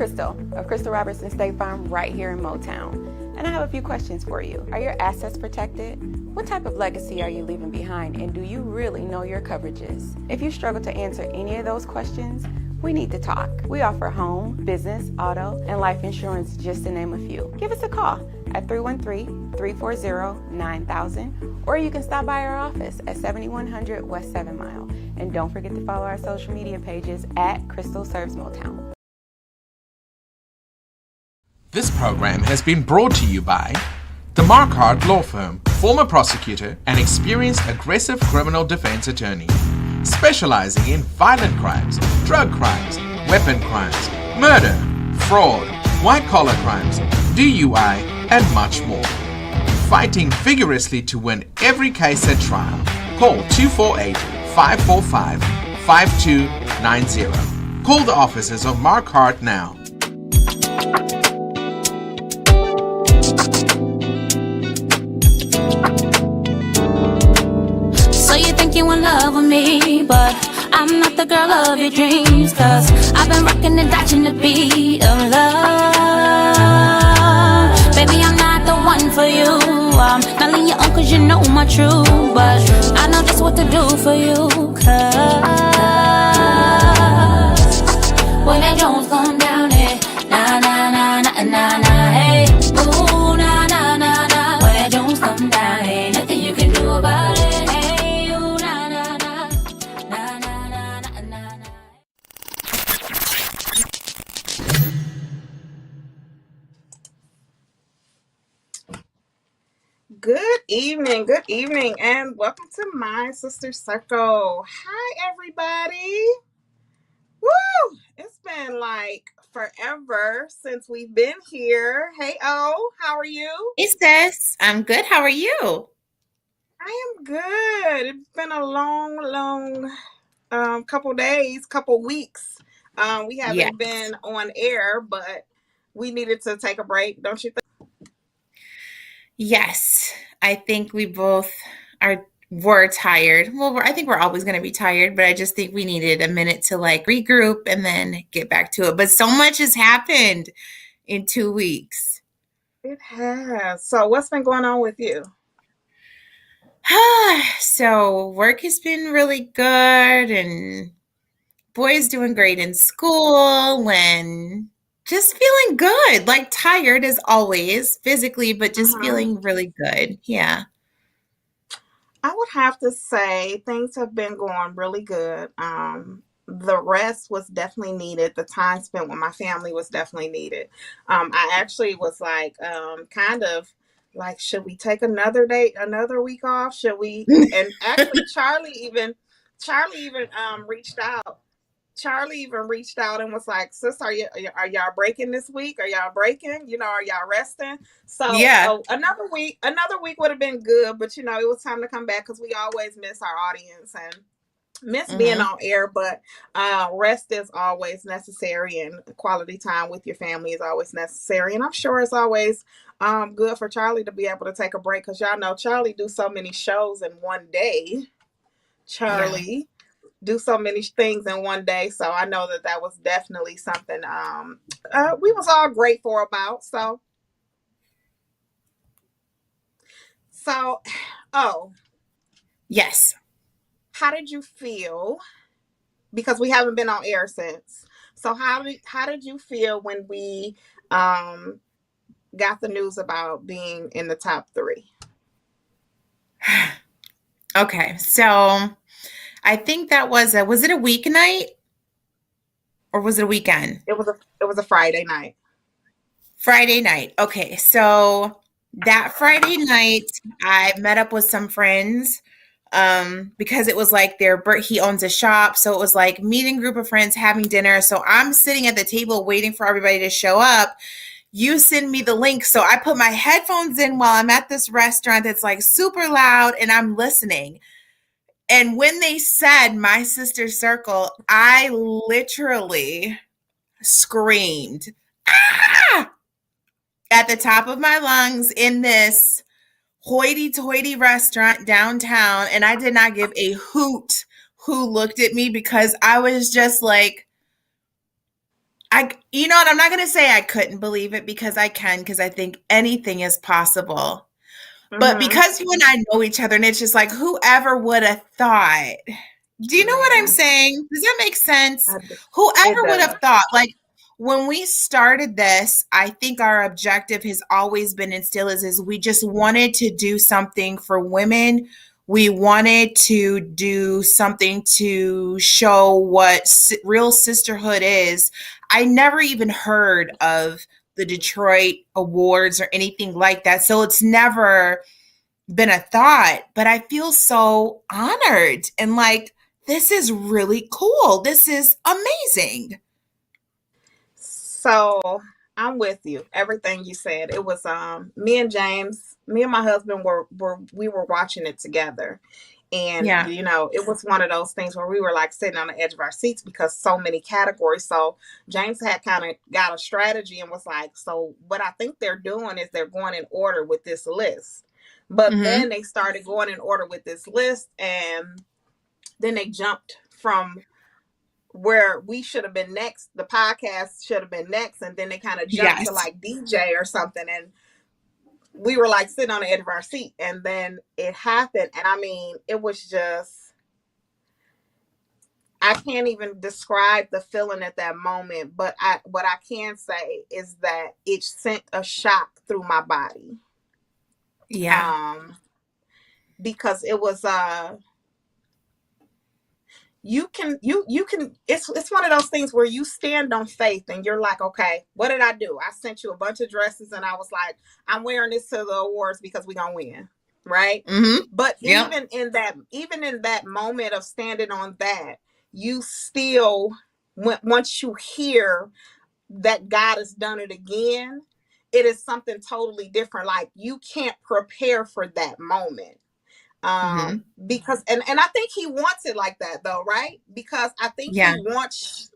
Crystal of Crystal Robertson State Farm right here in Motown. And I have a few questions for you. Are your assets protected? What type of legacy are you leaving behind? And do you really know your coverages? If you struggle to answer any of those questions, we need to talk. We offer home, business, auto, and life insurance, just to name a few. Give us a call at 313-340-9000, or you can stop by our office at 7100 West 7 Mile. And don't forget to follow our social media pages at Crystal Serves Motown. This program has been brought to you by the Marquardt Law Firm, former prosecutor and experienced aggressive criminal defense attorney, specializing in violent crimes, drug crimes, weapon crimes, murder, fraud, white-collar crimes, DUI, and much more. Fighting vigorously to win every case at trial. Call 248-545-5290. Call the offices of Marquardt now. So you think you in love with me, but I'm not the girl of your dreams, 'cause I've been rocking and dodging the beat of love. Baby, I'm not the one for you. I'm not letting you on 'cause you know my truth, but I know just what to do for you, 'cause when that Jones come down, na na na na na na, hey, ooh, na na na na. When that Jones come down, ain't nothing you can do about it. Good evening, and welcome to my sister circle. Hi, everybody. Woo! It's been like forever since we've been here. Hey, O, how are you? Hey, sis. I'm good. How are you? I am good. It's been a long couple days, couple weeks. We haven't been on air, but we needed to take a break, don't you think? Yes, I think we both were tired. Well, I think we're always going to be tired, but I just think we needed a minute to like regroup and then get back to it. But so much has happened in 2 weeks. It has. So what's been going on with you? So work has been really good, and boy's doing great in school, and just feeling good, like tired as always, physically, but just feeling really good. Yeah. I would have to say things have been going really good. The rest was definitely needed. The time spent with my family was definitely needed. I actually was like, kind of like, should we take another week off? Should we? And actually, Charlie even reached out. Charlie even reached out and was like, "Sis, are y'all breaking this week? Are y'all breaking? Are y'all resting?" So Yeah. another week would have been good, but it was time to come back because we always miss our audience and miss being on air. But rest is always necessary, and quality time with your family is always necessary. And I'm sure it's always good for Charlie to be able to take a break, because y'all know Charlie do so many shows in one day. Charlie. Do so many things in one day, so I know that was definitely something we was all grateful about. So Yes. How did you feel? Because we haven't been on air since. So how did you feel when we got the news about being in the top 3? Okay, so I think that was it a weeknight or was it a weekend? It was a Friday night. Friday night. Okay, so that Friday night I met up with some friends because it was like he owns a shop, so it was like meeting group of friends having dinner. So I'm sitting at the table waiting for everybody to show up. You send me the link, so I put my headphones in while I'm at this restaurant that's like super loud, and I'm listening. And when they said my sister's circle, I literally screamed, "Ah!" at the top of my lungs in this hoity-toity restaurant downtown. And I did not give a hoot who looked at me, because I was just like, You know what? I'm not going to say I couldn't believe it, because I can, because I think anything is possible. But because you and I know each other, and it's just like, whoever would have thought? Do you know what I'm Man, saying? Does that make sense? it Whoever would does. have thought? Like, when we started this, I think our objective has always been, and still is we just wanted to do something for women. We wanted to do something to show what real sisterhood is. I never even heard of the Detroit Awards or anything like that. So it's never been a thought, but I feel so honored and like, this is really cool. This is amazing. So I'm with you. Everything you said. It was me and James, me and my husband we were watching it together. And Yeah. it was one of those things where we were like sitting on the edge of our seats because so many categories. So James had kind of got a strategy and was like, so what I think they're doing is they're going in order with this list. But then they started going in order with this list, and then they jumped from where we should have been next. The podcast should have been next, and then they kind of jumped to like DJ or something, and we were like sitting on the edge of our seat, and then it happened. And I mean, it was just, I can't even describe the feeling at that moment, but what I can say is that it sent a shock through my body. Yeah. Because it was you can it's one of those things where you stand on faith and you're like, okay, what did I do? I sent you a bunch of dresses and I was like, I'm wearing this to the awards because we're gonna win, right? But even in that moment of standing on that, you still, once you hear that God has done it again, it is something totally different. Like, you can't prepare for that moment. Because and I think he wants it like that though, right? Because I think he wants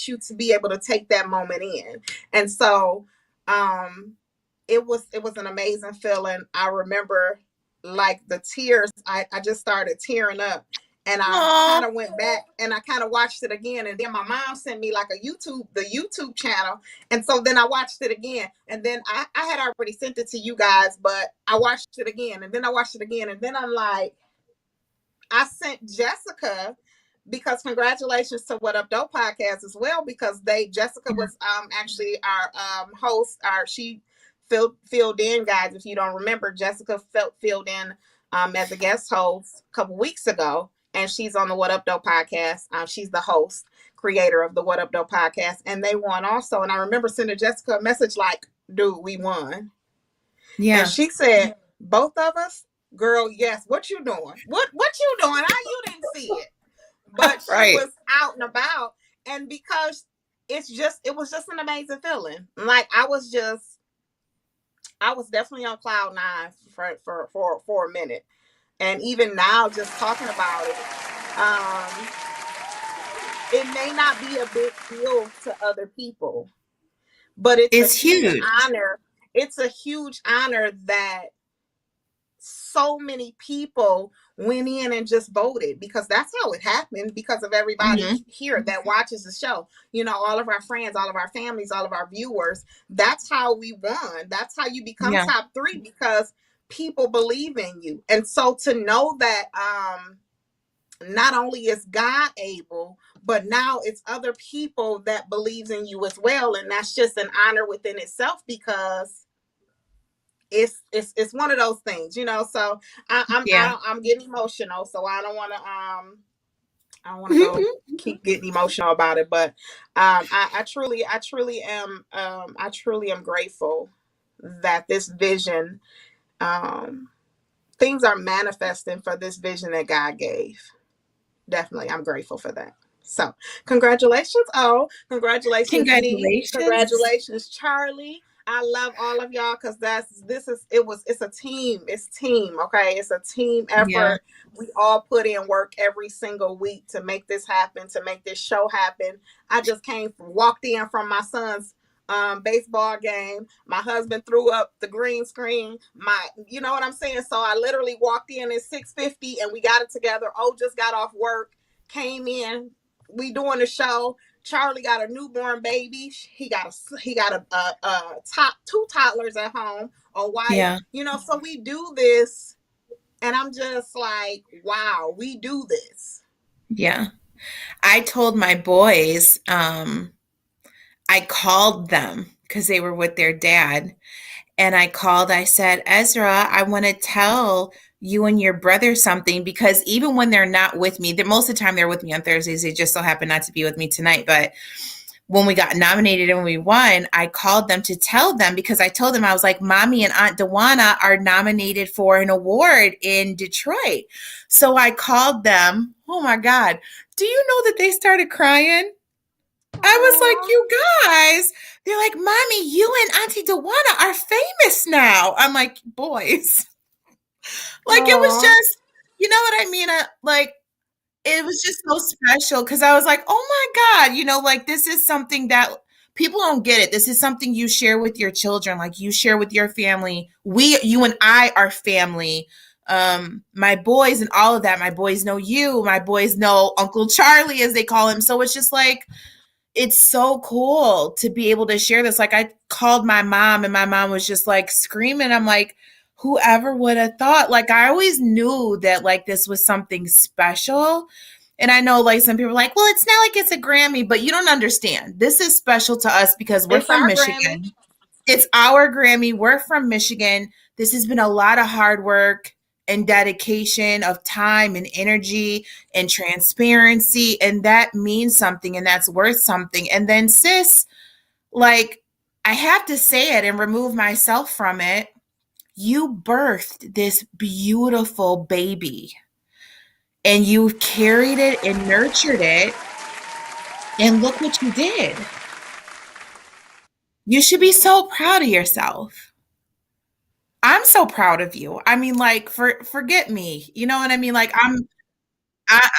you to be able to take that moment in. And so it was an amazing feeling. I remember like the tears, I just started tearing up, and I kind of went back and I kind of watched it again, and then my mom sent me like the YouTube channel, and so then I watched it again, and then I had already sent it to you guys, but I watched it again, and then I watched it again, and then I'm like, I sent Jessica, because congratulations to What Up Dope podcast as well, because Jessica was actually our host. She filled in, guys. If you don't remember, Jessica filled in as a guest host a couple weeks ago, and she's on the What Up Dope podcast. She's the host, creator of the What Up Dope podcast, and they won also. And I remember sending Jessica a message like, dude, we won. Yeah. And she said, both of us? Girl, yes. What you doing? What you doing? How you didn't see it? But she was out and about, and because it was just an amazing feeling. Like, I was definitely on cloud nine for a minute. And even now, just talking about it, it may not be a big deal to other people, but it's a huge honor. It's a huge honor that so many people went in and just voted, because that's how it happened, because of everybody here that watches the show. All of our friends, all of our families, all of our viewers. That's how we won. That's how you become top 3, because people believe in you. And so to know that not only is God able, but now it's other people that believes in you as well. And that's just an honor within itself, because it's one of those things, so I'm getting emotional, so I don't want to go keep getting emotional about it, but I truly am grateful that this vision, things are manifesting for this vision that God gave. Definitely, I'm grateful for that. So congratulations. Congratulations me. Congratulations, Charlie. I love all of y'all, because it's a team. It's team. Okay. It's a team effort. Yeah. We all put in work every single week to make this happen, to make this show happen. I just walked in from my son's baseball game. My husband threw up the green screen. You know what I'm saying? So I literally walked in at 6:50 and we got it together. Just got off work, came in. We doing the show. Charlie got a newborn baby. He got two toddlers at home, a wife. Yeah. So we do this, and I'm just like, wow, we do this. Yeah. I told my boys, I called them because they were with their dad. And I said, Ezra, I want to tell you and your brother something, because even when they're not with me, most of the time they're with me on Thursdays. They just so happen not to be with me tonight. But when we got nominated and we won, I called them to tell them, because I told them, I was like, Mommy and Aunt Dewana are nominated for an award in Detroit. So I called them. Oh my God. Do you know that they started crying? I was like, you guys, they're like, Mommy, you and Auntie Dewana are famous now. I'm like, boys. Like, it was just, you know what I mean? It was just so special, because I was like, oh my God, like, this is something that people don't get it. This is something you share with your children, like you share with your family. You and I are family. My boys and all of that, my boys know you. My boys know Uncle Charlie, as they call him. So it's just like, it's so cool to be able to share this. Like, I called my mom, and my mom was just like screaming. I'm like, whoever would have thought? Like, I always knew that like this was something special. And I know like some people are like, well, it's not like it's a Grammy, but you don't understand. This is special to us because we're from Michigan. Grammy. It's our Grammy. We're from Michigan. This has been a lot of hard work and dedication of time and energy and transparency. And that means something, and that's worth something. And then, sis, like, I have to say it and remove myself from it. You birthed this beautiful baby, and you carried it and nurtured it. And look what you did. You should be so proud of yourself. I'm so proud of you. I mean, like, forget me. You know what I mean? Like,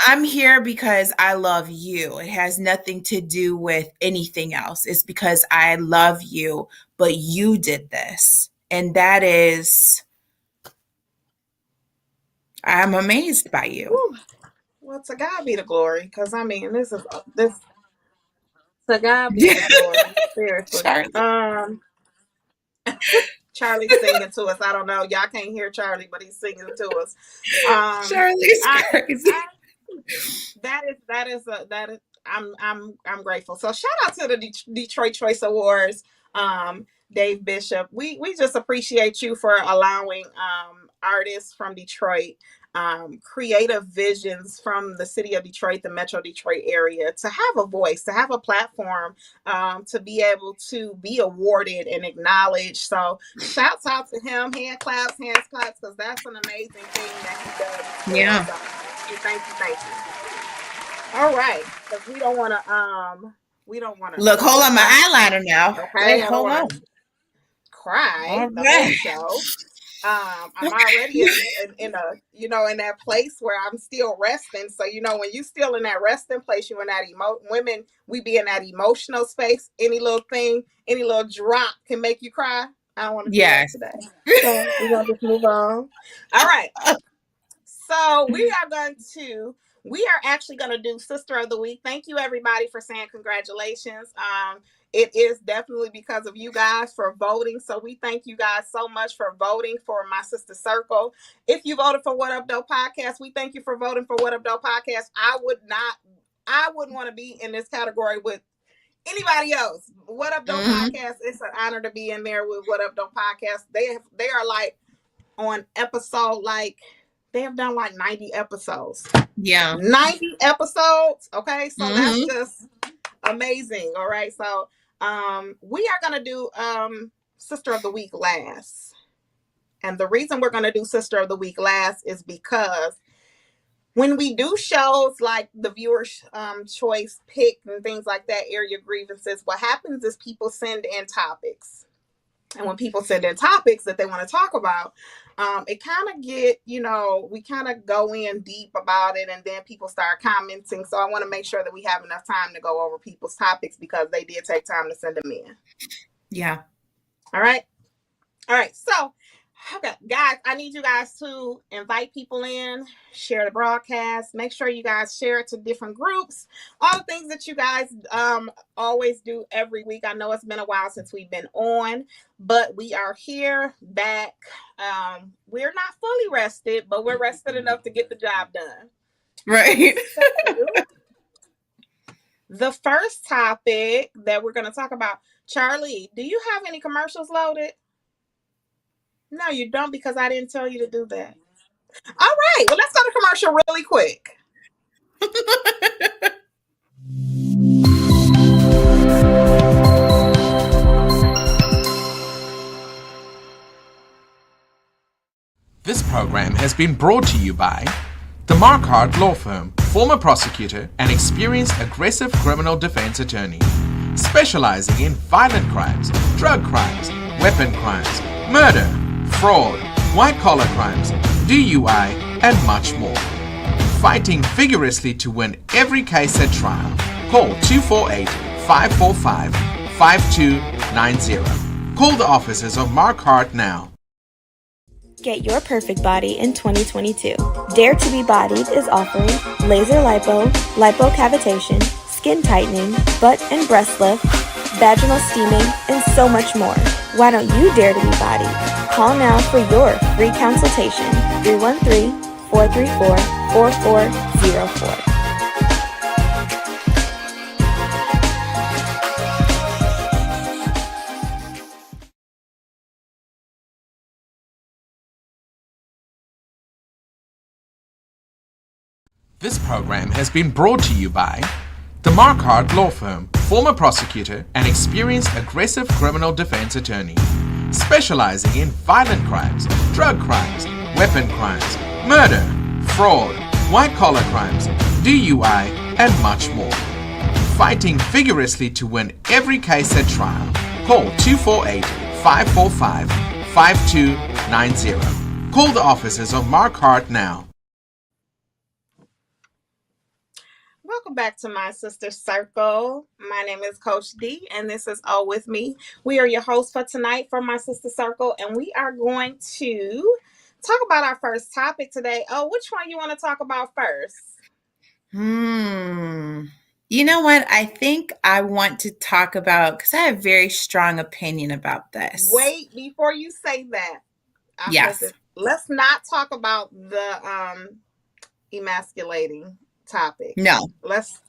I'm here because I love you. It has nothing to do with anything else. It's because I love you, but you did this. And that is, I'm amazed by you. Whew. Well, to God be the glory, because I mean, this to God be the glory. Seriously. Charlie. Charlie's singing to us. I don't know. Y'all can't hear Charlie, but he's singing to us. Charlie's crazy. I'm grateful. So shout out to the Detroit Choice Awards, Dave Bishop. We just appreciate you for allowing artists from Detroit, creative visions from the city of Detroit, the Metro Detroit area, to have a voice, to have a platform, to be able to be awarded and acknowledged. So shouts out to him, hands claps, because that's an amazing thing that he does. Yeah. So, thank you. All right, because we don't want to. Look, hold on, my eyeliner now. Okay, Wait, hold on. Cry the whole show. I'm already in that place where I'm still resting. So when you still in that resting place, you in that women, we be in that emotional space. Any little thing, any little drop can make you cry. I don't want to do that today. So we're gonna just move on. All right. So we are actually going to do Sister of the Week. Thank you, everybody, for saying congratulations. It is definitely because of you guys for voting. So we thank you guys so much for voting for My Sister Circle. If you voted for What Up Doe Podcast, we thank you for voting for What Up Doe Podcast. I wouldn't want to be in this category with anybody else. What Up Doe Podcast, it's an honor to be in there with What Up Doe Podcast. They are like on episode, like, they have done like 90 episodes. Yeah. 90 episodes. Okay. So that's just amazing. All right. So we are going to do Sister of the Week last. And the reason we're going to do Sister of the Week last is because when we do shows like the Viewers Choice Pick and things like that, area grievances, what happens is people send in topics. And when people send in topics that they want to talk about, it kind of we kind of go in deep about it, and then people start commenting. So I want to make sure that we have enough time to go over people's topics because they did take time to send them in. Yeah. All right. So Okay, guys, I need you guys to invite people in, share the broadcast, make sure you guys share it to different groups, all the things that you guys always do every week. I know it's been a while since we've been on, but we are here back. We're not fully rested, but we're rested enough to get the job done. Right. So, the first topic that we're going to talk about, Charlie, do you have any commercials loaded? No, you don't, because I didn't tell you to do that. All right. Well, let's go to commercial really quick. This program has been brought to you by the Marquardt Law Firm, former prosecutor and experienced aggressive criminal defense attorney, specializing in violent crimes, drug crimes, weapon crimes, murder, fraud, white-collar crimes, DUI, and much more. Fighting vigorously to win every case at trial. Call 248-545-5290. Call the offices of Marquardt now. Get your perfect body in 2022. Dare to be Bodied is offering laser lipo, lipocavitation, skin tightening, butt and breast lift, vaginal steaming, and so much more. Why don't you dare to be bodied? Call now for your free consultation, 313-434-4404. This program has been brought to you by the Marquardt Law Firm, former prosecutor and experienced aggressive criminal defense attorney, specializing in violent crimes, drug crimes, weapon crimes, murder, fraud, white-collar crimes, DUI, and much more. Fighting vigorously to win every case at trial. Call 248-545-5290. Call the offices of Marquardt now. Welcome back to My Sister Circle. My name is Coach D, and this is O With Me. We are your hosts for tonight from My Sister Circle, and we are going to talk about our first topic today. Oh, which one you want to talk about first? You know what? I think I want to talk about, because I have a very strong opinion about this. Wait, before you say that. Yes. Let's not talk about the emasculating topic. No. Let's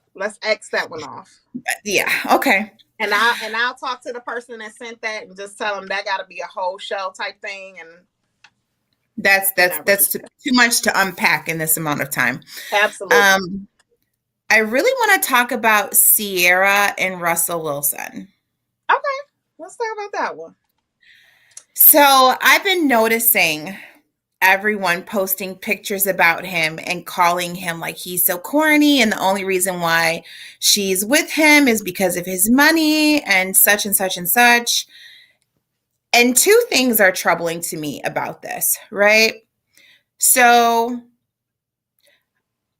X that one off. Yeah. Okay. And I'll talk to the person that sent that and just tell them that got to be a whole show type thing. And that's too much to unpack in this amount of time. Absolutely. I really want to talk about Sierra and Russell Wilson. Okay, let's talk about that one. So I've been noticing everyone posting pictures about him and calling him like he's so corny, and the only reason why she's with him is because of his money and such and such and such. And two things are troubling to me about this, right? So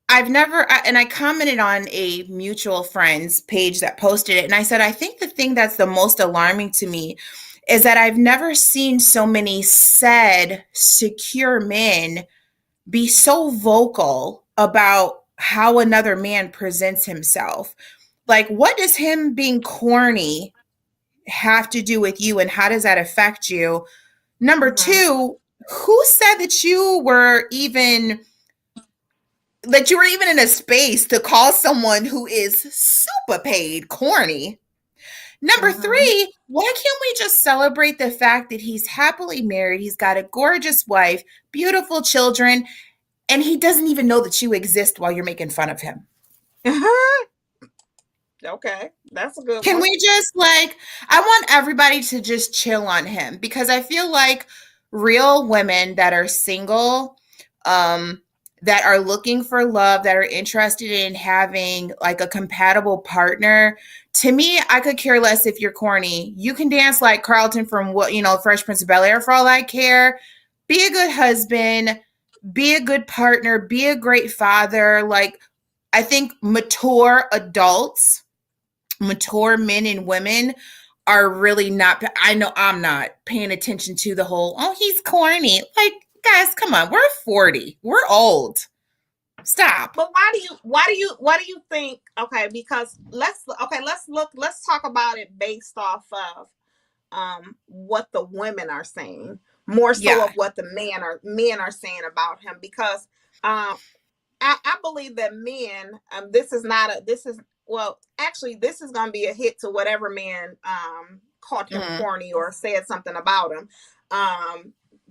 I commented on a mutual friend's page that posted it, and I said, I think the thing that's the most alarming to me is that I've never seen so many said secure men be so vocal about how another man presents himself. Like, what does him being corny have to do with you, and how does that affect you? Number two, who said that you were even in a space to call someone who is super paid corny? Number three, why can't we just celebrate the fact that he's happily married, he's got a gorgeous wife, beautiful children, and he doesn't even know that you exist while you're making fun of him? Okay, that's a good one. Can we just I want everybody to just chill on him, because I feel like real women that are single, that are looking for love, that are interested in having like a compatible partner, to me, I could care less if you're corny. You can dance like Carlton from Fresh Prince of Bel-Air for all I care. Be a good husband, be a good partner, be a great father. Like, I think mature adults, mature men and women are really not, I know I'm not paying attention to the whole, oh, he's corny. Like, guys, come on, we're 40. We're old. Stop. But why do you think, okay, because let's talk about it based off of what the women are saying, more so Yeah. of what the men are saying about him, because I believe that men, this is going to be a hit to whatever man called him corny or said something about him,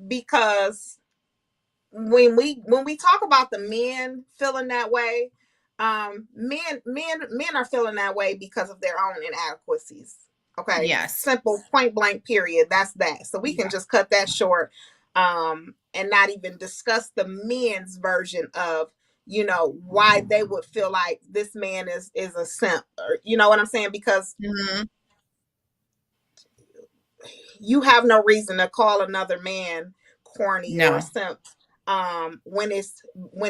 because when we talk about the men feeling that way, men are feeling that way because of their own inadequacies. Okay, Yes. simple, point blank, period. That's that. So we can just cut that short, and not even discuss the men's version of, you know, why they would feel like this man is a simp, or, you know what I'm saying? Because you have no reason to call another man corny or simp, when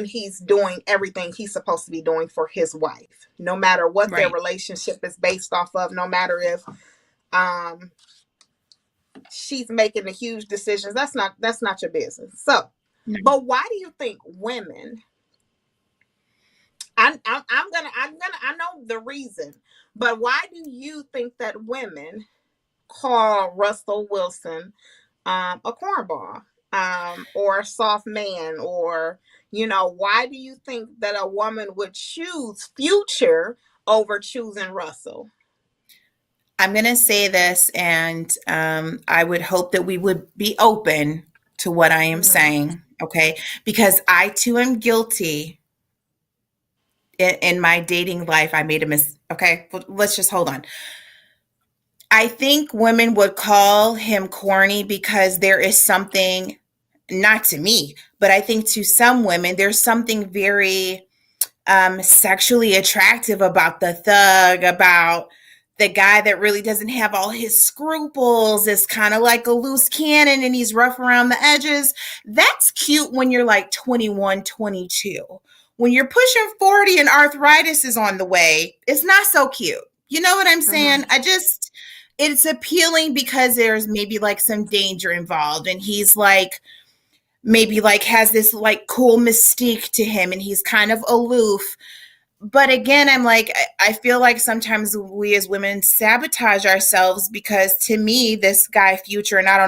he's doing everything he's supposed to be doing for his wife, no matter what their relationship is based off of, no matter if she's making the huge decisions. That's not your business. So, but why do you think women, I know the reason, but why do you think that women call Russell Wilson a cornball, or a soft man, or, you know, why do you think that a woman would choose Future over choosing Russell? I'm going to say this, and I would hope that we would be open to what I am saying, okay? Because I too am guilty in my dating life. I made a mistake. Okay, well, let's just hold on. I think women would call him corny because there is something, not to me, but I think to some women, there's something very sexually attractive about the thug, about the guy that really doesn't have all his scruples, is kind of like a loose cannon and he's rough around the edges. That's cute when you're like 21, 22. When you're pushing 40 and arthritis is on the way, it's not so cute. You know what I'm saying? It's appealing because there's maybe like some danger involved, and he's like, maybe like has this like cool mystique to him, and he's kind of aloof. But again, I'm like, I feel like sometimes we as women sabotage ourselves, because to me, this guy Future, and I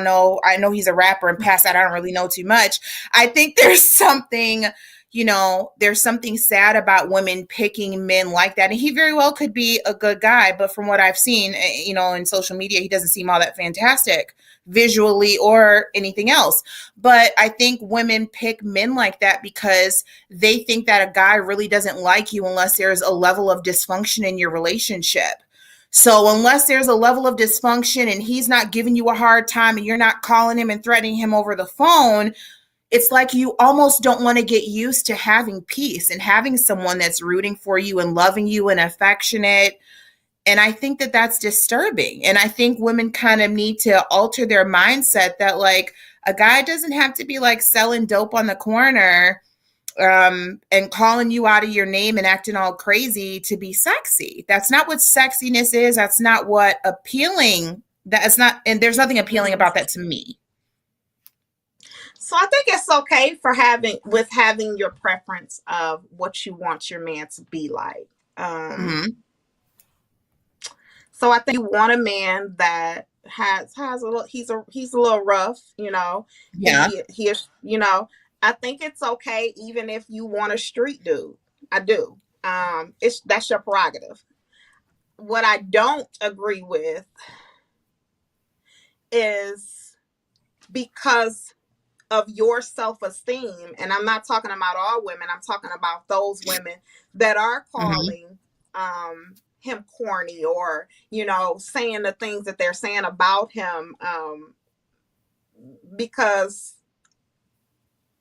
know he's a rapper, and past that, I don't really know too much. I think there's something, you know, there's something sad about women picking men like that. And he very well could be a good guy, but from what I've seen, you know, in social media, he doesn't seem all that fantastic visually or anything else. But I think women pick men like that because they think that a guy really doesn't like you unless there's a level of dysfunction in your relationship. So unless there's a level of dysfunction and he's not giving you a hard time and you're not calling him and threatening him over the phone, it's like you almost don't want to get used to having peace and having someone that's rooting for you and loving you and affectionate. And I think that that's disturbing. And I think women kind of need to alter their mindset that like a guy doesn't have to be like selling dope on the corner and calling you out of your name and acting all crazy to be sexy. That's not what sexiness is. That's not what appealing. That's not, and there's nothing appealing about that to me. So I think it's okay for having your preference of what you want your man to be like. So I think you want a man that has a little, he's a little rough, you know. Yeah. He is, you know. I think it's okay even if you want a street dude. I do. That's your prerogative. What I don't agree with is because of your self-esteem, and I'm not talking about all women, I'm talking about those women that are calling him corny, or, you know, saying the things that they're saying about him, because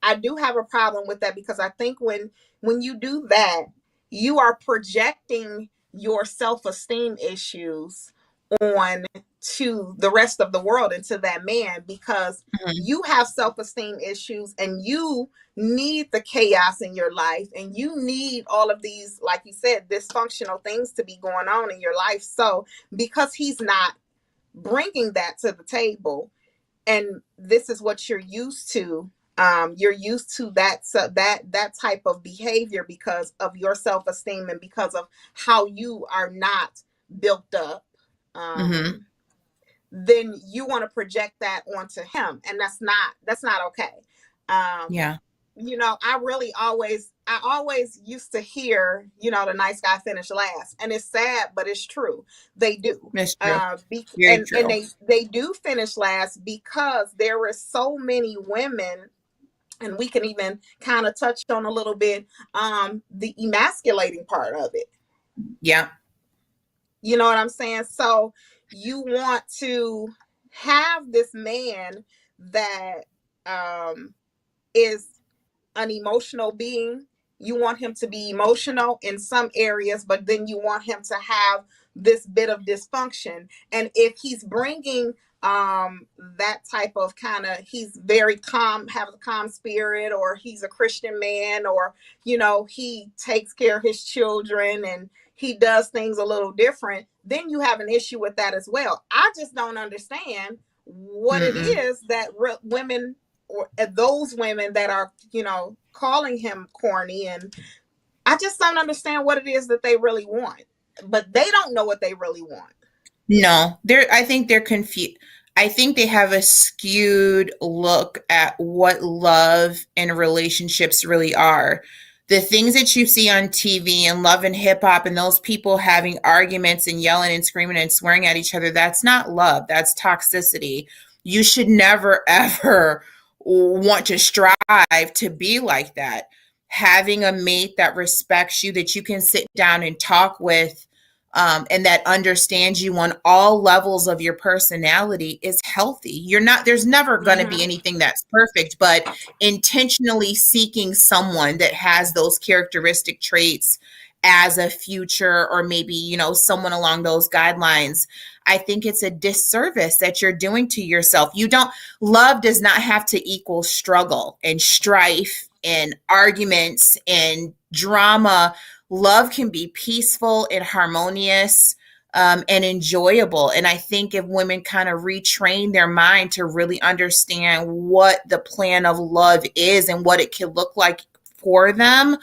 I do have a problem with that, because I think when you do that, you are projecting your self-esteem issues on to the rest of the world and to that man, because you have self-esteem issues and you need the chaos in your life, and you need all of these, like you said, dysfunctional things to be going on in your life. So because he's not bringing that to the table, and this is what you're used to. You're used to that, so that type of behavior because of your self-esteem and because of how you are not built up. Mm-hmm. Then you want to project that onto him, and that's not okay. Um, Yeah. I always used to hear, the nice guy finish last, and it's sad, but it's true. They do. That's true. Very And true. they do finish last because there are so many women, and we can even kind of touch on a little bit the emasculating part of it. Yeah. You know what I'm saying? So you want to have this man that is an emotional being. You want him to be emotional in some areas, but then you want him to have this bit of dysfunction. And if he's bringing that type of he's very calm, have a calm spirit, or he's a Christian man, or he takes care of his children and he does things a little different, then you have an issue with that as well. I just don't understand what it Mm-mm. is that women, or those women that are, calling him corny, and I just don't understand what it is that they really want. But they don't know what they really want. No, I think they're confused. I think they have a skewed look at what love and relationships really are. The things that you see on TV and Love and Hip Hop and those people having arguments and yelling and screaming and swearing at each other, that's not love. That's toxicity. You should never, ever want to strive to be like that. Having a mate that respects you, that you can sit down and talk with, and that understands you on all levels of your personality is healthy. There's never going to be anything that's perfect, but intentionally seeking someone that has those characteristic traits as a future, or maybe, someone along those guidelines, I think it's a disservice that you're doing to yourself. Love does not have to equal struggle and strife and arguments and drama. Love can be peaceful and harmonious, and enjoyable. And I think if women kind of retrain their mind to really understand what the plan of love is and what it can look like for them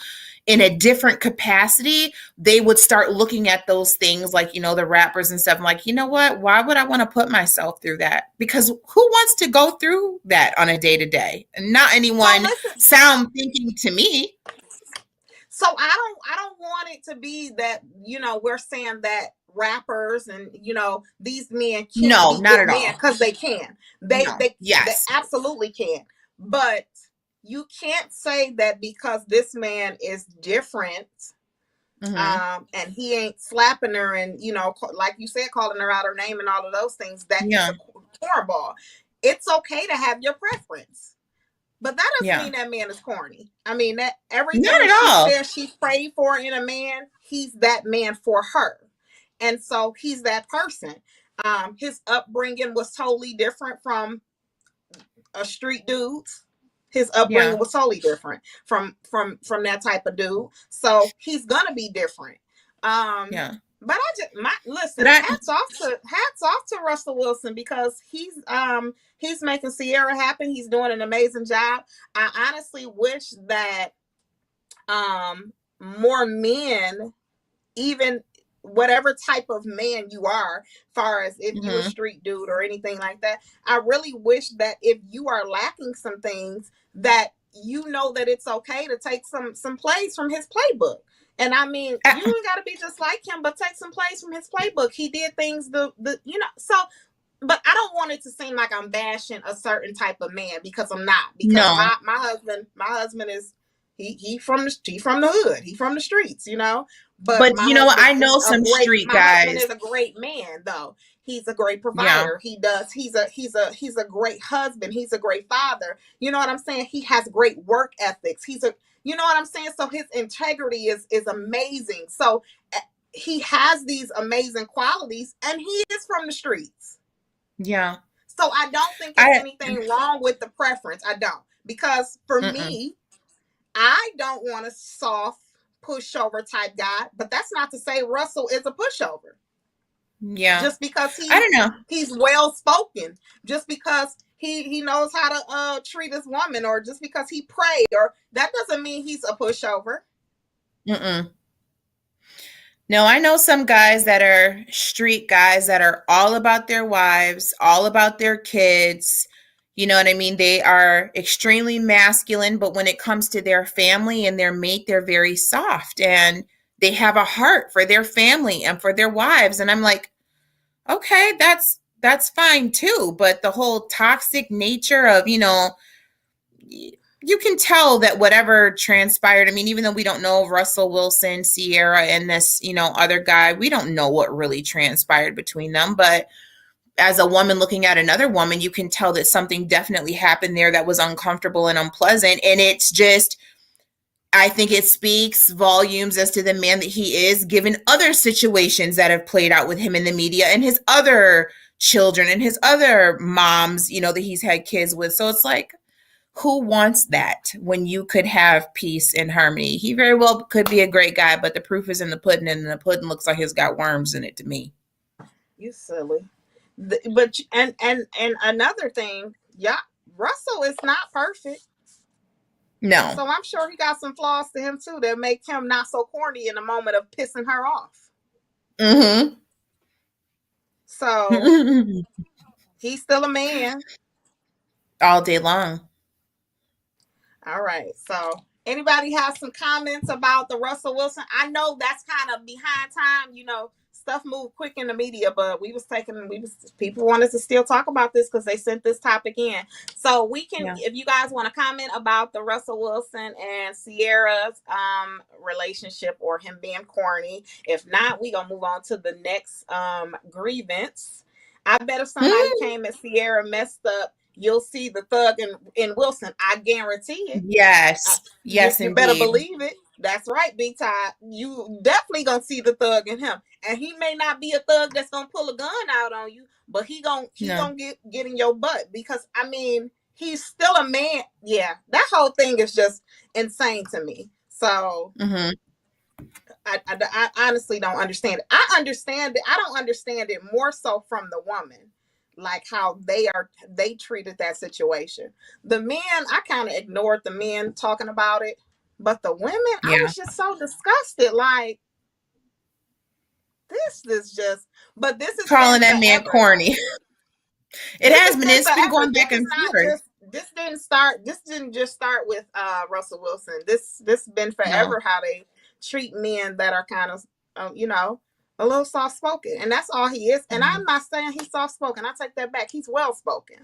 in a different capacity, they would start looking at those things like, the rappers and stuff. I'm like, you know what? Why would I want to put myself through that? Because who wants to go through that on a day to day? Not anyone sound thinking to me. So I don't want it to be that, we're saying that rappers and, these men can't be not good at men, all. because they can. They Yes. absolutely can. But you can't say that because this man is different, and he ain't slapping her and, like you said, calling her out her name and all of those things, that he's a cornball. It's okay to have your preference. But that doesn't mean that man is corny. I mean, that everything she says she prayed for in a man, he's that man for her. And so he's that person. His upbringing was totally different from a street dude's. His upbringing was totally different from that type of dude. So he's gonna be different. But hats off to Russell Wilson, because he's making Sierra happen. He's doing an amazing job. I honestly wish that more men, even whatever type of man you are, far as if you're a street dude or anything like that, I really wish that if you are lacking some things, that that it's okay to take some plays from his playbook. And I mean, you ain't got to be just like him, but take some plays from his playbook. He did things so. But I don't want it to seem like I'm bashing a certain type of man, because I'm not. Because my husband is he from the hood. He from the streets, But I know some street guys. My husband is a great man, though. He's a great provider. Yeah. He's a great husband. He's a great father. You know what I'm saying? He has great work ethics. You know what I'm saying? So his integrity is amazing. So he has these amazing qualities, and he is from the streets. Yeah. So I don't think there's anything wrong with the preference. I don't. Because for me, I don't want a soft pushover type guy, but that's not to say Russell is a pushover. Yeah. Just because I don't know. he's well spoken, just because he knows how to treat his woman, or just because he prayed, or that doesn't mean he's a pushover. Mm-mm. No, I know some guys that are street guys that are all about their wives, all about their kids. You know what I mean? They are extremely masculine, but when it comes to their family and their mate, they're very soft and they have a heart for their family and for their wives. And I'm like, okay, that's fine too. But the whole toxic nature of, you can tell that whatever transpired, I mean, even though we don't know Russell Wilson, Sierra, and this, other guy, we don't know what really transpired between them. But as a woman looking at another woman, you can tell that something definitely happened there that was uncomfortable and unpleasant. And it's just, I think it speaks volumes as to the man that he is, given other situations that have played out with him in the media and his other children and his other moms, that he's had kids with. So it's like, who wants that when you could have peace and harmony? He very well could be a great guy, but the proof is in the pudding, and the pudding looks like it's got worms in it to me. You silly. But and another thing, yeah, Russell is not perfect. No. So I'm sure he got some flaws to him too that make him not so corny in the moment of pissing her off. Mm-hmm. So he's still a man. All day long. All right. So anybody has some comments about the Russell Wilson? I know that's kind of behind time, stuff moved quick in the media, but people wanted to still talk about this because they sent this topic in. So we can, if you guys want to comment about the Russell Wilson and Sierra's relationship, or him being corny. If not, we gonna move on to the next grievance. I bet if somebody came and Sierra messed up, you'll see the thug in Wilson. I guarantee it. Yes. Yes, you better believe it. That's right, Big Ty. You definitely gonna see the thug in him. And he may not be a thug that's gonna pull a gun out on you, but he gonna get in your butt, because I mean, he's still a man. Yeah, that whole thing is just insane to me. So I honestly don't understand it. I understand it. I don't understand it more so from the woman, like how they treated that situation. The men, I kind of ignored the men talking about it, but the women, I was just so disgusted. Like, this is just, but this is calling that man corny. It has been. It's been going back and forth. This didn't just start with Russell Wilson. This been forever how they treat men that are kind of a little soft spoken, and that's all he is. And I'm not saying he's soft spoken. I take that back. He's well spoken.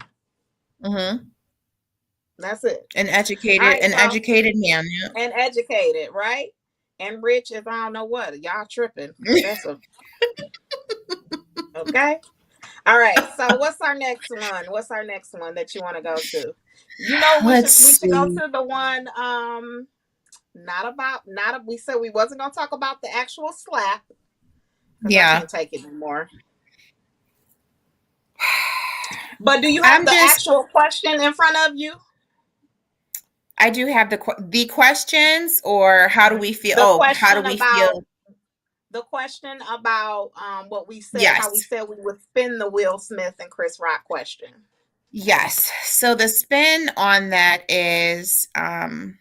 That's it. An educated, educated man. Yeah. And educated, right? And rich as I don't know what. Y'all tripping. That's okay. All right. So what's our next one? What's our next one that you want to go to? We should go to the one. We said we wasn't gonna talk about the actual slap. Yeah, I can't take it anymore. But do you have the actual question in front of you? I do have the questions, or how do we feel? How do we feel? The question about what we said, how we said we would spin the Will Smith and Chris Rock question. Yes. So the spin on that is, I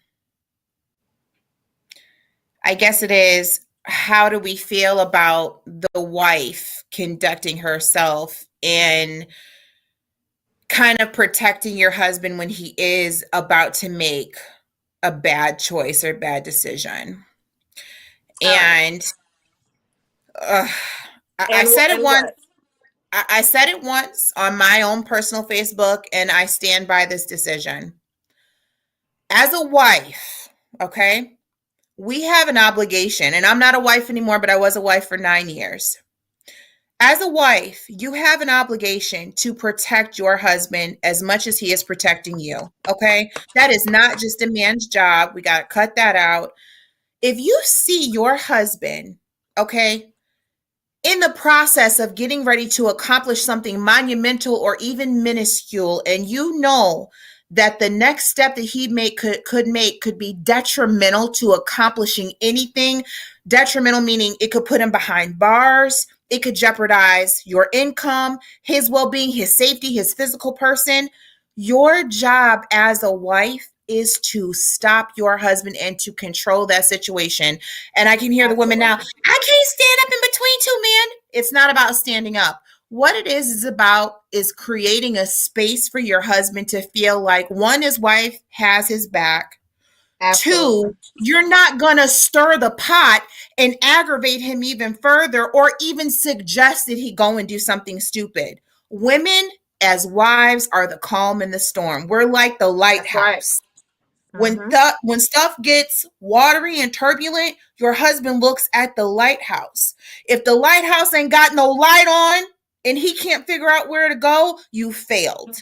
guess it is, how do we feel about the wife conducting herself and kind of protecting your husband when he is about to make a bad choice or bad decision? And I said it once. I said it once on my own personal Facebook, and I stand by this decision. As a wife, okay, we have an obligation, and I'm not a wife anymore, but I was a wife for 9 years. As a wife, you have an obligation to protect your husband as much as he is protecting you, okay? That is not just a man's job. We got to cut that out. If you see your husband, okay, in the process of getting ready to accomplish something monumental or even minuscule, and you know that the next step that he could be detrimental to accomplishing anything, detrimental meaning it could put him behind bars, It could jeopardize your income, his well-being, his safety, his physical person. Your job as a wife is to stop your husband and to control that situation. And I can hear the women now, I can't stand up in between two men. It's not about standing up. What it is about is creating a space for your husband to feel like, one, his wife has his back. Absolutely. 2, you're not going to stir the pot and aggravate him even further or even suggest that he go and do something stupid. Women as wives are the calm in the storm. We're like the lighthouse. Right. When stuff gets watery and turbulent, your husband looks at the lighthouse. If the lighthouse ain't got no light on and he can't figure out where to go, you failed.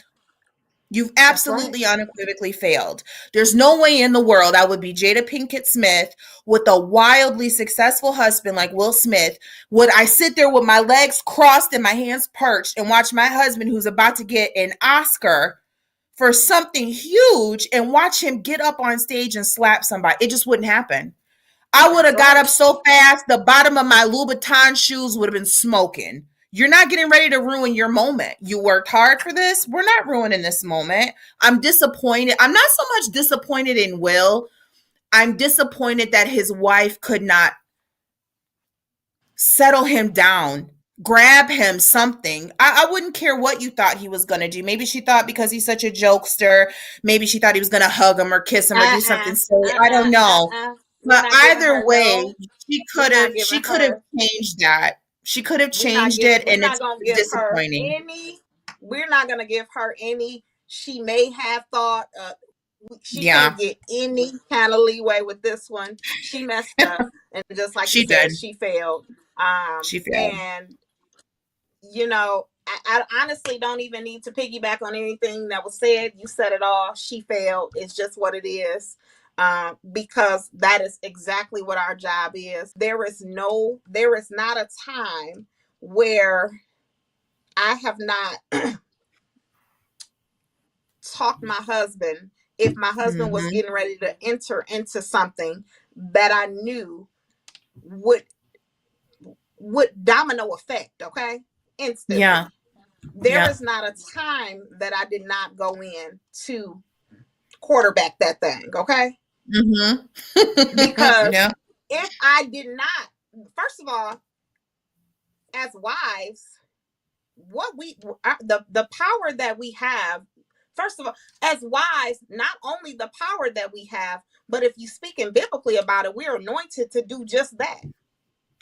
You've absolutely unequivocally failed. There's no way in the world I would be Jada Pinkett Smith with a wildly successful husband like Will Smith. Would I sit there with my legs crossed and my hands perched and watch my husband, who's about to get an Oscar for something huge, and watch him get up on stage and slap somebody? It just wouldn't happen. I would have got up so fast, the bottom of my Louboutin shoes would have been smoking. You're not getting ready to ruin your moment. You worked hard for this. We're not ruining this moment. I'm disappointed. I'm not so much disappointed in Will. I'm disappointed that his wife could not settle him down, grab him something. I wouldn't care what you thought he was going to do. Maybe she thought because he's such a jokester, maybe she thought he was going to hug him or kiss him or do something silly. I don't know. But either way, she could have changed that. She could have changed it, and it's disappointing. We're not going to give her any. She may have thought she can't get any kind of leeway with this one. She messed up, and just like she said, she failed. She failed. And you know, I honestly don't even need to piggyback on anything that was said. You said it all. She failed. It's just what it is. Because that is exactly what our job is. There is not a time where I have not talked my husband, if my husband was getting ready to enter into something that I knew would domino effect, okay? Instantly. Yeah. There is not a time that I did not go in to quarterback that thing, okay? Because if I did not, first of all, as wives, the power that we have, first of all, as wives, not only the power that we have, but if you speaking biblically about it, we're anointed to do just that.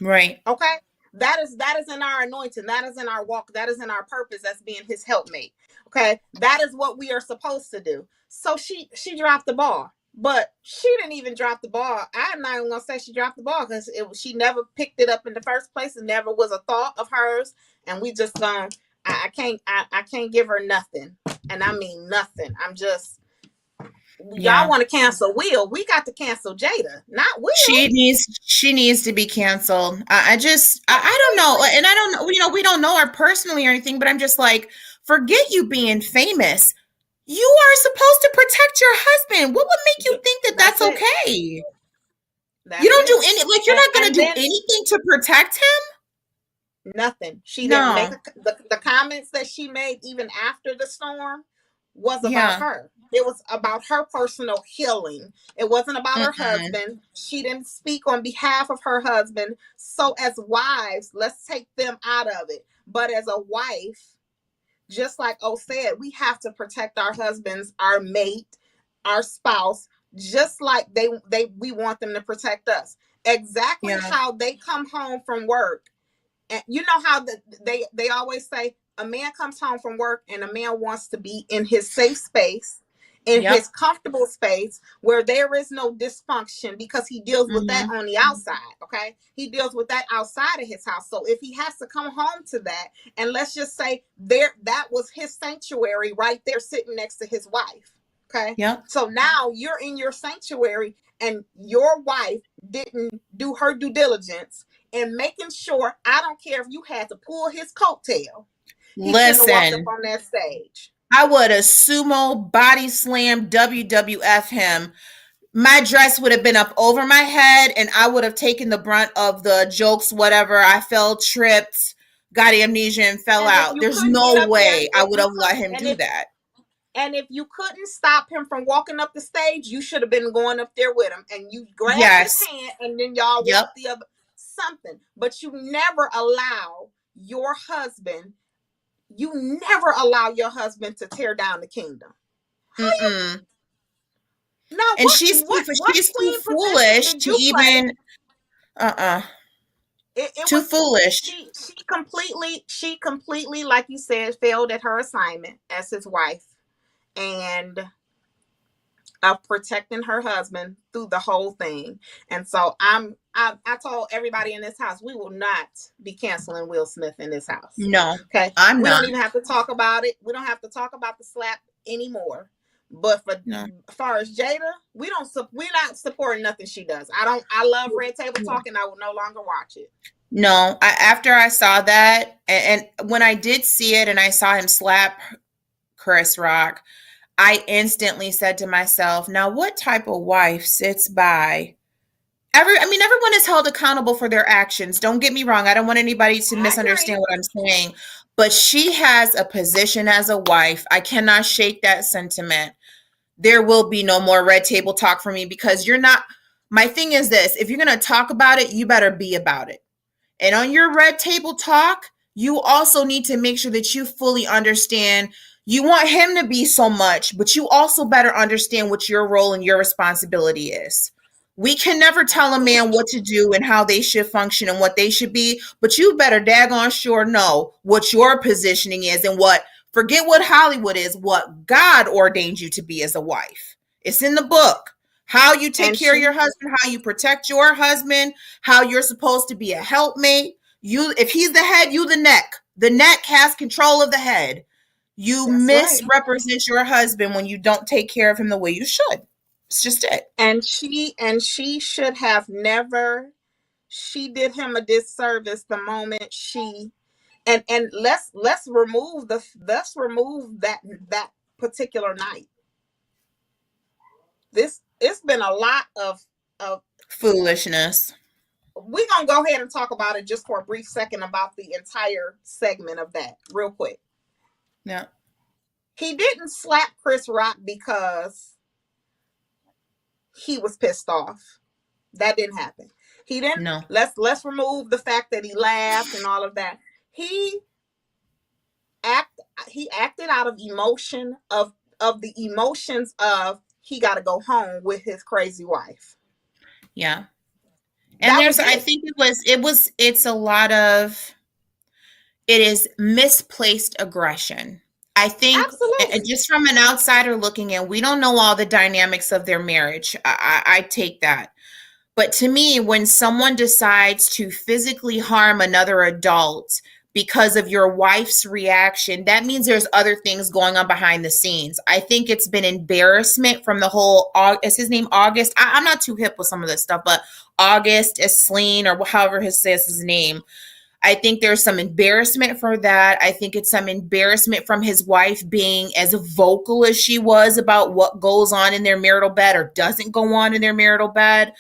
Right. Okay. That is in our anointing. That is in our walk. That is in our purpose as being his helpmate. Okay. That is what we are supposed to do. So she dropped the ball. But she didn't even drop the ball. I'm not even gonna say she dropped the ball because she never picked it up in the first place. It never was a thought of hers. And we just I can't give her nothing. And I mean nothing. I'm just y'all want to cancel Will. We got to cancel Jada, not Will. She needs to be canceled. I don't know. And I don't know, we don't know her personally or anything, but I'm just like, forget you being famous. You are supposed to protect your husband. What would make you think that that's okay? You don't do any, like, you're not going to do anything to protect him? Nothing. She didn't make the comments that she made even after the storm was about her. It was about her personal healing. It wasn't about her husband. She didn't speak on behalf of her husband. So as wives, let's take them out of it. But as a wife, just like O said, we have to protect our husbands, our mate, our spouse, just like we want them to protect us. Exactly how they come home from work. And you know how they always say a man comes home from work and a man wants to be in his safe space, in his comfortable space where there is no dysfunction, because he deals with that on the outside. Okay. He deals with that outside of his house. So if he has to come home to that, and let's just say that was his sanctuary right there sitting next to his wife. Okay. Yeah. So now you're in your sanctuary and your wife didn't do her due diligence in making sure, I don't care if you had to pull his coattail. Listen, walked up on that stage. I would have sumo body slam WWF him my dress would have been up over my head and I would have taken the brunt of the jokes, whatever. I fell, tripped, got amnesia, and fell And if out. you There's couldn't get no up there, way I if would you have let couldn't, him do that. and if you couldn't stop him from walking up the stage, you should have been going up there with him, and you grabbed his Yes. hand, and then y'all Yep. walked the other something. But you never allow your husband. You never allow your husband to tear down the kingdom. Mm-mm. Now, And what she's too queen position foolish did to you play? even It too was foolish. she completely, like you said, failed at her assignment as his wife, and of protecting her husband through the whole thing. And so I told everybody in this house, we will not be canceling Will Smith in this house. No, Okay. I'm We not. don't even have to talk about it. We don't have to talk about the slap anymore. But for as far as Jada, we're not supporting nothing she does. I love Red Table Talk, and I will no longer watch it. No, after I saw that, and when I did see it and I saw him slap Chris Rock, I instantly said to myself, now what type of wife sits by? Everyone is held accountable for their actions. Don't get me wrong. I don't want anybody to misunderstand what I'm saying. But she has a position as a wife. I cannot shake that sentiment. There will be no more Red Table Talk for me because you're not. My thing is this. If you're going to talk about it, you better be about it. And on your Red Table Talk, you also need to make sure that you fully understand. You want him to be so much, but you also better understand what your role and your responsibility is. We can never tell a man what to do and how they should function and what they should be, but you better daggone sure know what your positioning is and forget what Hollywood is, what God ordained you to be as a wife. It's in the book. How you take care of your husband, how you protect your husband, how you're supposed to be a helpmate. If he's the head, you the neck. The neck has control of the head. You misrepresent your husband when you don't take care of him the way you should. It's just it. And she should have never. She did him a disservice the moment she. And let's remove that particular night. It's been a lot of foolishness. We're gonna go ahead and talk about it just for a brief second about the entire segment of that real quick. Yeah. He didn't slap Chris Rock because he was pissed off. That didn't happen. He didn't. No. Let's remove the fact that he laughed and all of that. He acted out of emotion of the emotions of he got to go home with his crazy wife. Yeah. And I think it's a lot of, it is misplaced aggression. I think just from an outsider looking in, we don't know all the dynamics of their marriage. I take that. But to me, when someone decides to physically harm another adult because of your wife's reaction, that means there's other things going on behind the scenes. I think it's been embarrassment from the whole, is his name August? I'm not too hip with some of this stuff, but August Esleen, or however he says his name. I think there's some embarrassment for that. I think it's some embarrassment from his wife being as vocal as she was about what goes on in their marital bed or doesn't go on in their marital bed.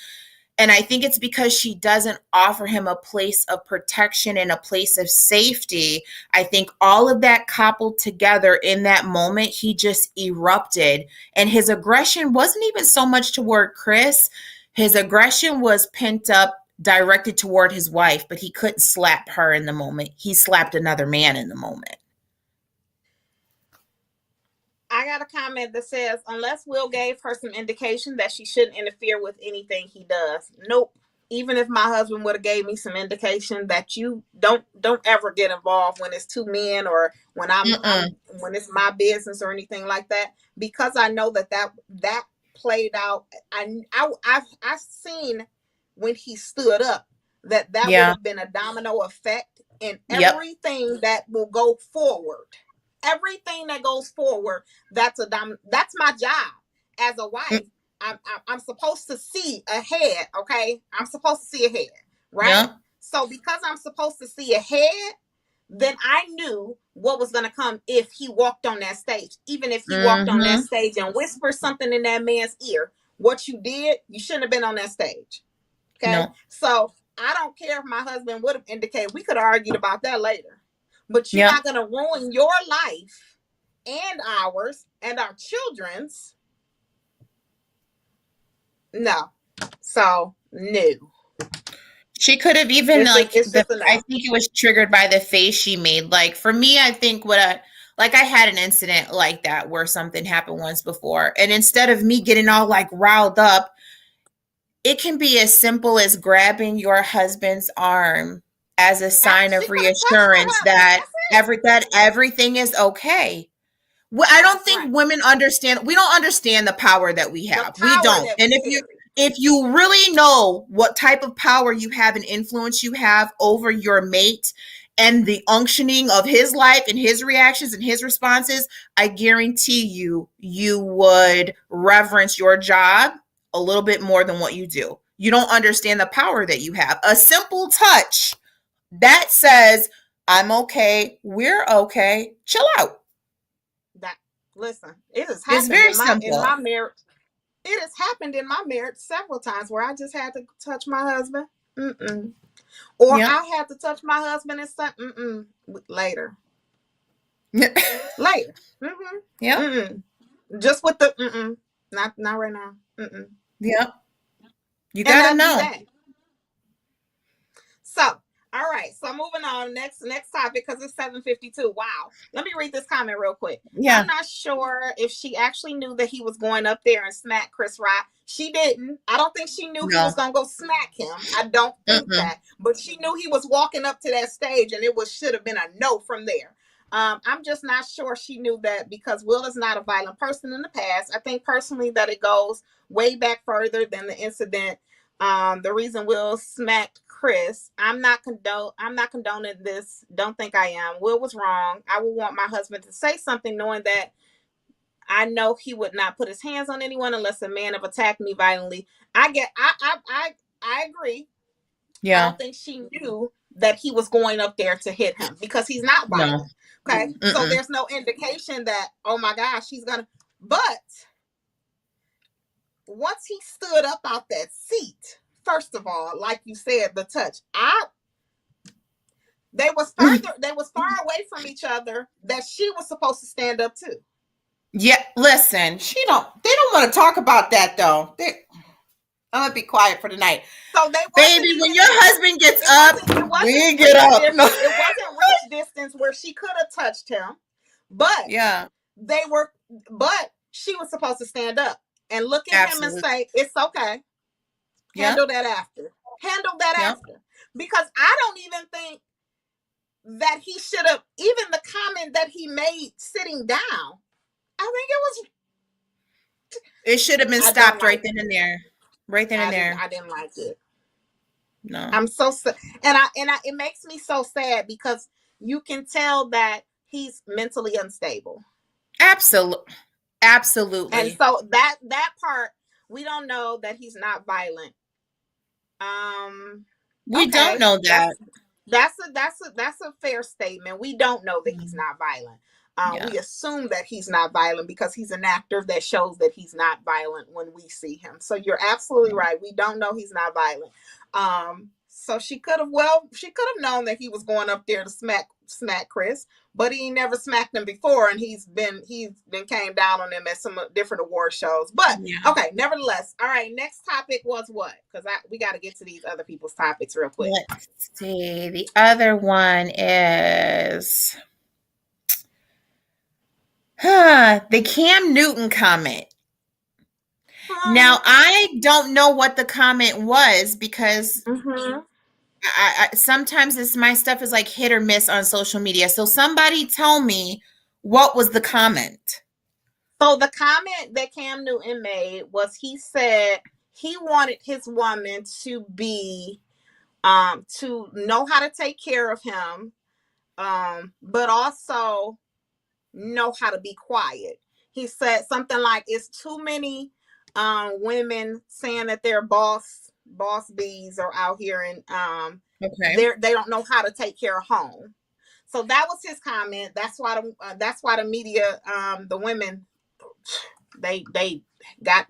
And I think it's because she doesn't offer him a place of protection and a place of safety. I think all of that coupled together in that moment, he just erupted. And his aggression wasn't even so much toward Chris. His aggression was pent up, directed toward his wife, but he couldn't slap her in the moment. He slapped another man in the moment. I got a comment that says, unless Will gave her some indication that she shouldn't interfere with anything he does. Nope. Even if my husband would have gave me some indication that you don't ever get involved when it's two men or when when it's my business or anything like that, because I know that played out. I've seen when he stood up that would have been a domino effect in everything that will go forward. Everything that goes forward, that's my job as a wife. I'm supposed to see ahead, okay? I'm supposed to see ahead, right? Yeah. So because I'm supposed to see ahead, then I knew what was going to come if he walked on that stage. Even if he walked on that stage and whispered something in that man's ear, what you did, you shouldn't have been on that stage. Okay. No. So I don't care if my husband would have indicated. We could have argued about that later. But you're Yep. not going to ruin your life and ours and our children's. No. So, no. She could have even I think it it was triggered by the face she made. Like for me, I think I had an incident like that where something happened once before. And instead of me getting all like riled up, it can be as simple as grabbing your husband's arm as a sign of reassurance that everything is okay. Well, I don't think women understand. We don't understand the power that we have. We don't. And if you really know what type of power you have and influence you have over your mate and the unctioning of his life and his reactions and his responses, I guarantee you would reverence your job a little bit more than what you do. You don't understand the power that you have. A simple touch that says, I'm okay, we're okay, chill out. Listen, it has happened in my marriage. It has happened in my marriage several times where I just had to touch my husband. Or I had to touch my husband and say, later. Later. Yeah. Just with the not right now. Yep. You gotta know. So, all right. So moving on, next topic, because it's 7:52. Wow. Let me read this comment real quick. Yeah. I'm not sure if she actually knew that he was going up there and smack Chris Rock. She didn't. I don't think she knew he was gonna go smack him. I don't think that. But she knew he was walking up to that stage, and it should have been a no from there. I'm just not sure she knew that, because Will is not a violent person in the past. I think personally that it goes way back further than the incident. The reason Will smacked Chris, I'm not condoning this. Don't think I am. Will was wrong. I would want my husband to say something, knowing that I know he would not put his hands on anyone unless a man have attacked me violently. I agree. Yeah. I don't think she knew that he was going up there to hit him, because he's not violent. No. Okay. So there's no indication that, oh my gosh, he's gonna. But once he stood up out that seat, first of all, like you said, the touch, they was far away from each other that she was supposed to stand up too. Yeah, listen, they don't want to talk about that though. I'm gonna be quiet for the night. So baby, when your husband gets up, we get up. No. It wasn't reach distance where she could have touched him, but but she was supposed to stand up and look at him and say, it's okay. Handle that after. After. Because I don't even think that he should have, even the comment that he made sitting down, I think it should have been stopped right then and there. Right then and there. I didn't like it. No. I'm so sad. And it makes me so sad, because you can tell that he's mentally unstable. Absolutely. And so that part, we don't know that he's not violent. We don't know that. That's a fair statement. We don't know that he's not violent. We assume that he's not violent because he's an actor that shows that he's not violent when we see him. So you're absolutely right. We don't know he's not violent. So she could have known that he was going up there to smack Chris, but he never smacked him before, and he's been came down on him at some different award shows. But okay, nevertheless. All right, next topic was what? Because we got to get to these other people's topics real quick. Let's see. The other one is the Cam Newton comment. Now, I don't know what the comment was, because I sometimes my stuff is like hit or miss on social media. So somebody tell me, what was the comment? So the comment that Cam Newton made was, he said he wanted his woman to be, to know how to take care of him, but also know how to be quiet. He said something like, it's too many women saying that they're boss bees are out here, and they don't know how to take care of home. So that was his comment. That's why the media, the women, they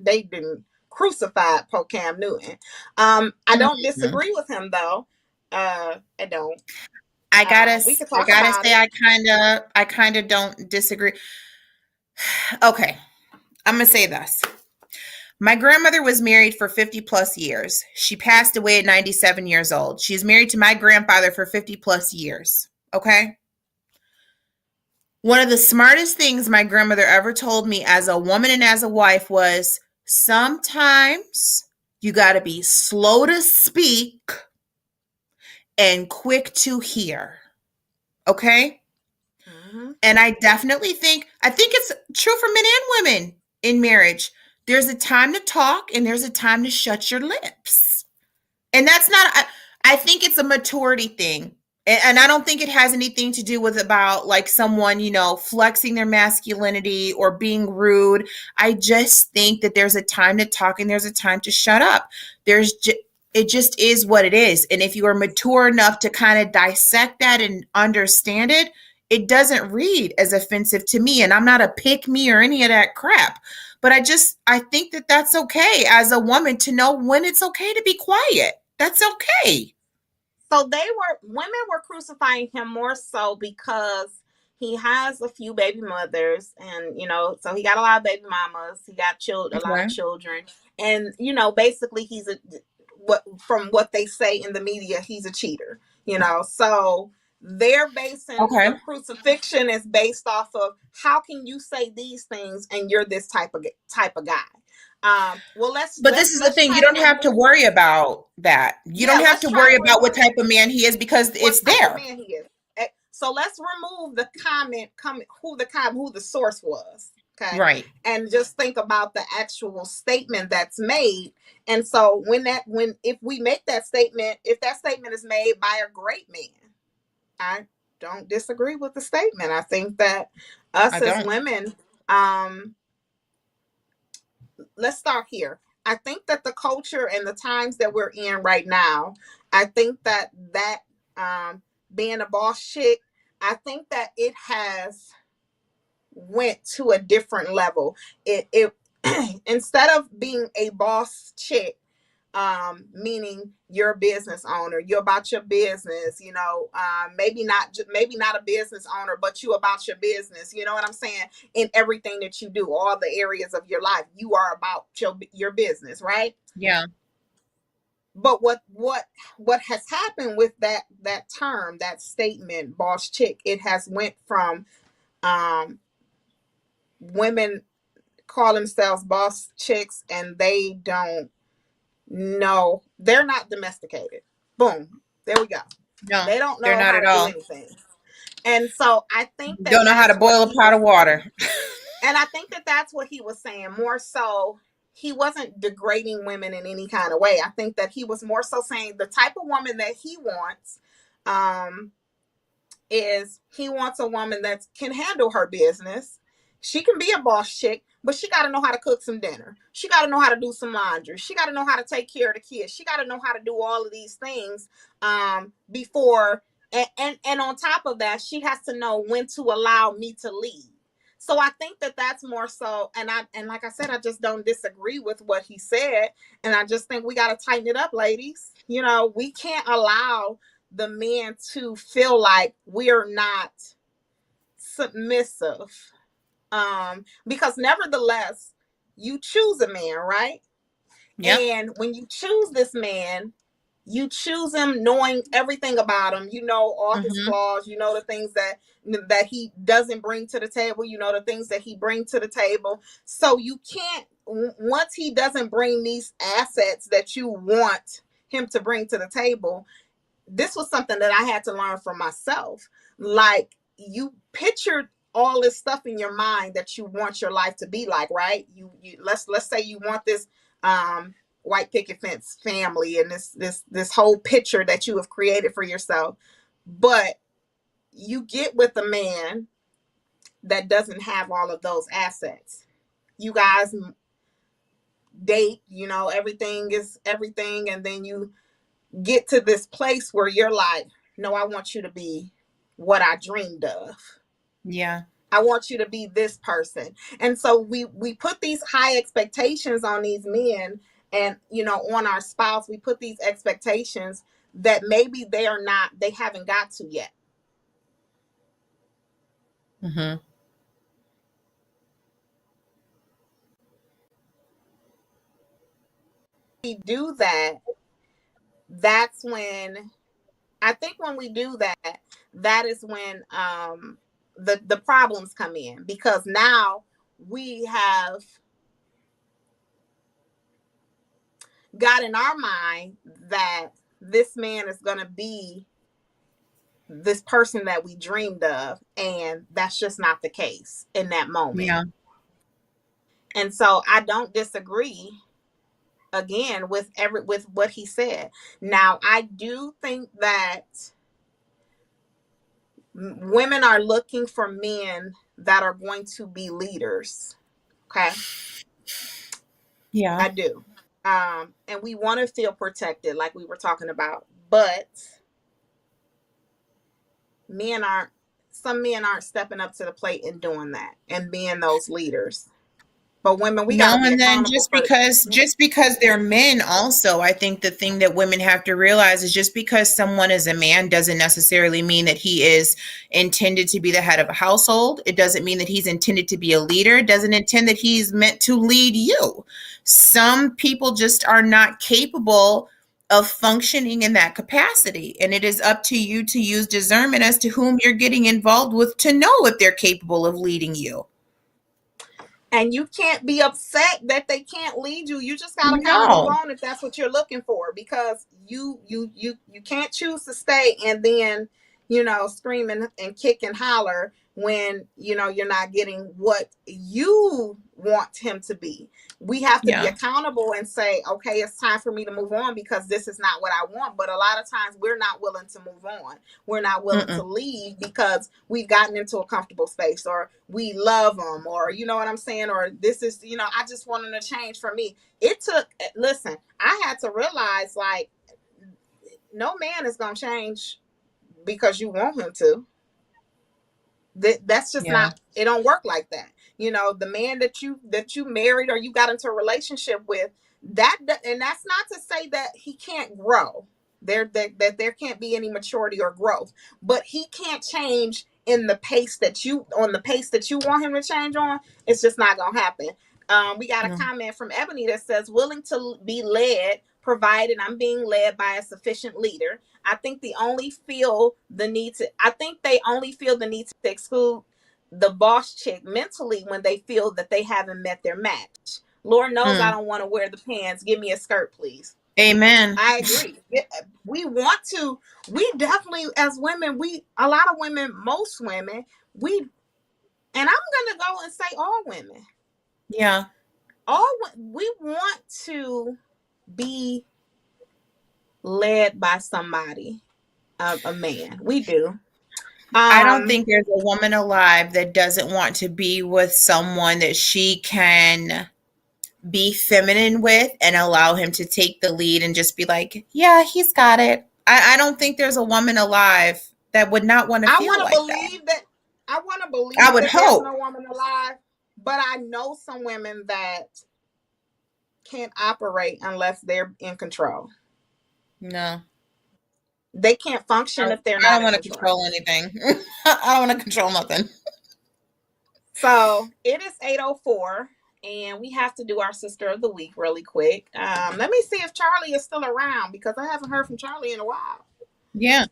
didn't crucified poor Cam Newton. I don't disagree with him though. I don't. I We could I talk gotta about say, it. I kind of don't disagree. Okay, I'm gonna say this. My grandmother was married for 50 plus years. She passed away at 97 years old. She's married to my grandfather for 50 plus years. Okay. One of the smartest things my grandmother ever told me as a woman and as a wife was sometimes you got to be slow to speak and quick to hear. Okay. Mm-hmm. And I think it's true for men and women in marriage. There's a time to talk and there's a time to shut your lips. And that's not, I think it's a maturity thing. And I don't think it has anything to do with about like someone, flexing their masculinity or being rude. I just think that there's a time to talk and there's a time to shut up. It just is what it is. And if you are mature enough to kind of dissect that and understand it, it doesn't read as offensive to me. And I'm not a pick me or any of that crap. But I think that that's okay as a woman to know when it's okay to be quiet. That's okay. So women were crucifying him more so because he has a few baby mothers, and so he got a lot of baby mamas. He got a lot of Okay. children, and basically he's from what they say in the media, he's a cheater. So they're basing Okay. the crucifixion is based off of how can you say these things and you're this type of guy. Well, But this is the thing. try You to don't have to remove. worry about that. You Yeah, don't have let's to try worry to about what remove type of man he is because what it's type of there. man he is. So let's remove the comment who the source was. Okay. Right. And just think about the actual statement that's made. And so if we make that statement, if that statement is made by a great man, I don't disagree with the statement. I think that I us as don't. women, let's start here. I think that the culture and the times that we're in right now, I think that being a boss chick, I think that it has went to a different level. It instead of being a boss chick, meaning you're a business owner, you're about your business, maybe not a business owner, but you about your business, you know what I'm saying? In everything that you do, all the areas of your life, you are about your business, right? Yeah. But what has happened with that term, that statement, boss chick, it has went from women call themselves boss chicks and they don't know, they're not domesticated. Boom, there we go. No, They don't they're know not how at to do all. anything. And so I think that Don't know how to that's what boil a he pot was, of water. and I think that that's what he was saying. More so, he wasn't degrading women in any kind of way. I think that he was more so saying the type of woman that he wants, is he wants a woman that can handle her business. She can be a boss chick, but she got to know how to cook some dinner. She got to know how to do some laundry. She got to know how to take care of the kids. She got to know how to do all of these things before. And on top of that, she has to know when to allow me to lead. So I think that that's more so. And like I said, I just don't disagree with what he said. And I just think we got to tighten it up, ladies. We can't allow the men to feel like we're not submissive, because nevertheless you choose a man, right? Yep. And when you choose this man, you choose him knowing everything about him, all his Mm-hmm. flaws, the things that he doesn't bring to the table, the things that he brings to the table. So you can't, once he doesn't bring these assets that you want him to bring to the table, this was something that I had to learn for myself. Like, you pictured all this stuff in your mind that you want your life to be like, right? You let's say you want this white picket fence family and this whole picture that you have created for yourself. But you get with a man that doesn't have all of those assets. You guys date, everything is everything, and then you get to this place where you're like, no, I want you to be what I dreamed of. Yeah. I want you to be this person. And so we put these high expectations on these men, and, you know, on our spouse. We put these expectations that maybe they haven't got to yet. Mm-hmm. We do that, that's when, I think when we do that, that is when the problems come in, because now we have got in our mind that this man is going to be this person that we dreamed of, and that's just not the case in that moment. Yeah. And so I don't disagree again with what he said. Now, I do think that women are looking for men that are going to be leaders. Okay? Yeah. I do. And we want to feel protected, like we were talking about, but some men aren't stepping up to the plate and doing that and being those leaders. But women, we got to be And then accountable just because they're men also, I think the thing that women have to realize is just because someone is a man doesn't necessarily mean that he is intended to be the head of a household. It doesn't mean that he's intended to be a leader. It doesn't intend that he's meant to lead you. Some people just are not capable of functioning in that capacity. And it is up to you to use discernment as to whom you're getting involved with to know if they're capable of leading you. And you can't be upset that they can't lead you. You just gotta kind of move on if that's what you're looking for, because you can't choose to stay and then, you know, scream and kick and holler when, you know, you're not getting what you want him to be. We have to be accountable and say, okay, it's time for me to move on because this is not what I want. But a lot of times we're not willing to move on. We're not willing to leave because we've gotten into a comfortable space, or we love them, or, you know what I'm saying? Or this is, you know, I just want them to change for me. Listen, I had to realize, like, no man is going to change because you want him to. That's just not, it don't work like that. You know, the man that you married or you got into a relationship with, that, and that's not to say that he can't grow, that there can't be any maturity or growth, but he can't change in the pace that you want him to change on. It's just not gonna happen. We got a comment from Ebony that says, willing to be led, provided I'm being led by a sufficient leader. I think they only feel the need to exclude the boss chick mentally when they feel that they haven't met their match. Lord knows I don't want to wear the pants. Give me a skirt, please. Amen. I agree. We definitely, as women, a lot of women, most women, and I'm going to go and say all women. Yeah. We want to be led by somebody, a man. We do. I don't think there's a woman alive that doesn't want to be with someone that she can be feminine with and allow him to take the lead and just be like, yeah, he's got it. I don't think there's a woman alive that would not want to feel like that. I want to believe I would that hope. there's no woman alive, but I know some women that can't operate unless they're in control. No. They can't function if they're not. I don't want to control anything. I don't want to control nothing. So it is 8:04, and we have to do our sister of the week really quick. Let me see if Charlie is still around, because I haven't heard from Charlie in a while. Yeah.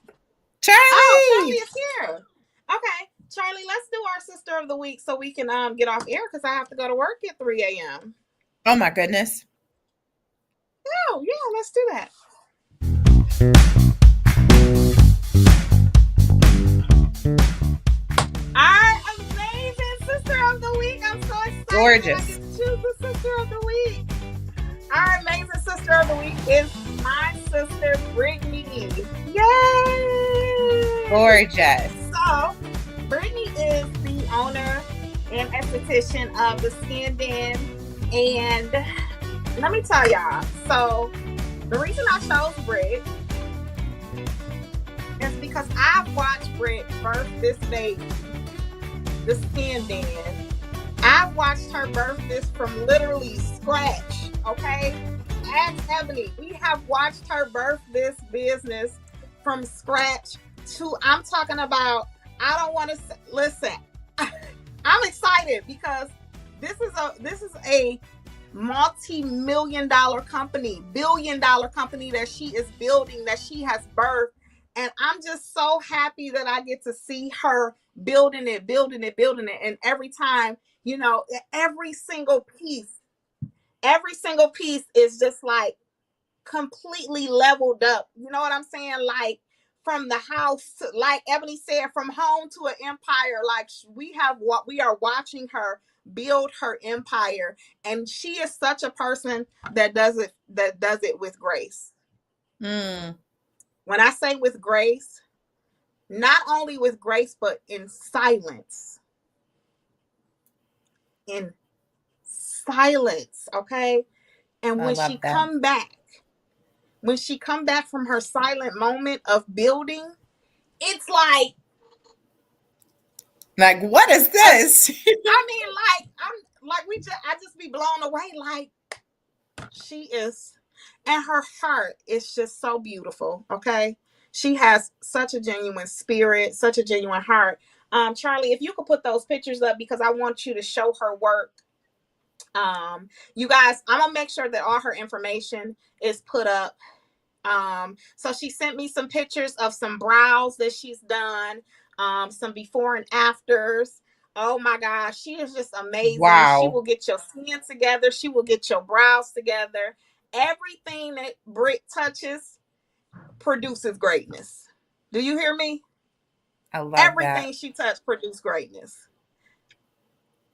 Charlie! Oh, Charlie is here. Okay, Charlie, let's do our sister of the week so we can get off air, because I have to go to work at 3 a.m. Oh my goodness. Oh, yeah, let's do that. Our amazing sister of the week. I'm so excited. Gorgeous. I get to choose the sister of the week. Our amazing sister of the week is my sister, Brittany. Yay! Gorgeous. So, Brittany is the owner and esthetician of the Skin Den. And let me tell y'all, so the reason I chose Britt is because I've watched Britt birth this baby the Skin Den. I watched her birth this from literally scratch. Okay, ask Ebony. We have watched her birth this business from scratch to. I'm talking about. I don't want to listen. I'm excited because this is a multi-million-dollar company, billion-dollar company that she is building, that she has birthed. And I'm just so happy that I get to see her building it. And every time, every single piece is just like completely leveled up. You know what I'm saying? Like from the house, like Ebony said, from home to an empire. Like we are watching her build her empire, and she is such a person that does it with grace. When I say with grace, not only with grace, but in silence. In silence, okay? And when she come back from her silent moment of building, it's like what is this? I mean, I just be blown away. Like she is, and her heart is just so beautiful. Okay, she has such a genuine spirit, such a genuine heart. Charlie, if you could put those pictures up, because I want you to show her work. You guys, I'm gonna make sure that all her information is put up. So she sent me some pictures of some brows that she's done, some before and afters. Oh my gosh, she is just amazing. Wow. She will get your skin together. She will get your brows together. Everything that Britt touches produces greatness. Do you hear me? I love Everything that. she touched produced greatness.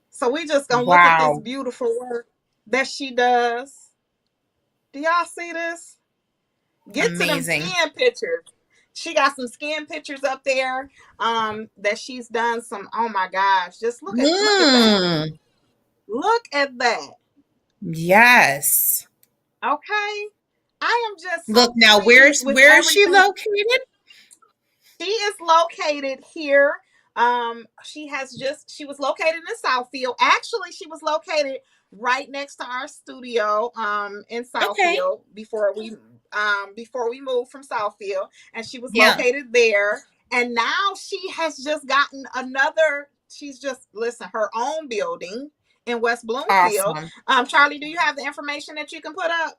So we just gonna look at this beautiful work that she does. Do y'all see this? Get Amazing. to them skin pictures. She got some skin pictures up there that she's done some. Oh my gosh, just look at that. Look at that. Yes. Okay. I am just so look now. Where is she located? She is located here. She was located in Southfield. Actually, she was located right next to our studio in Southfield before we moved from Southfield, and she was located there. And now she has just gotten her own building in West Bloomfield. Awesome. Charlie, do you have the information that you can put up?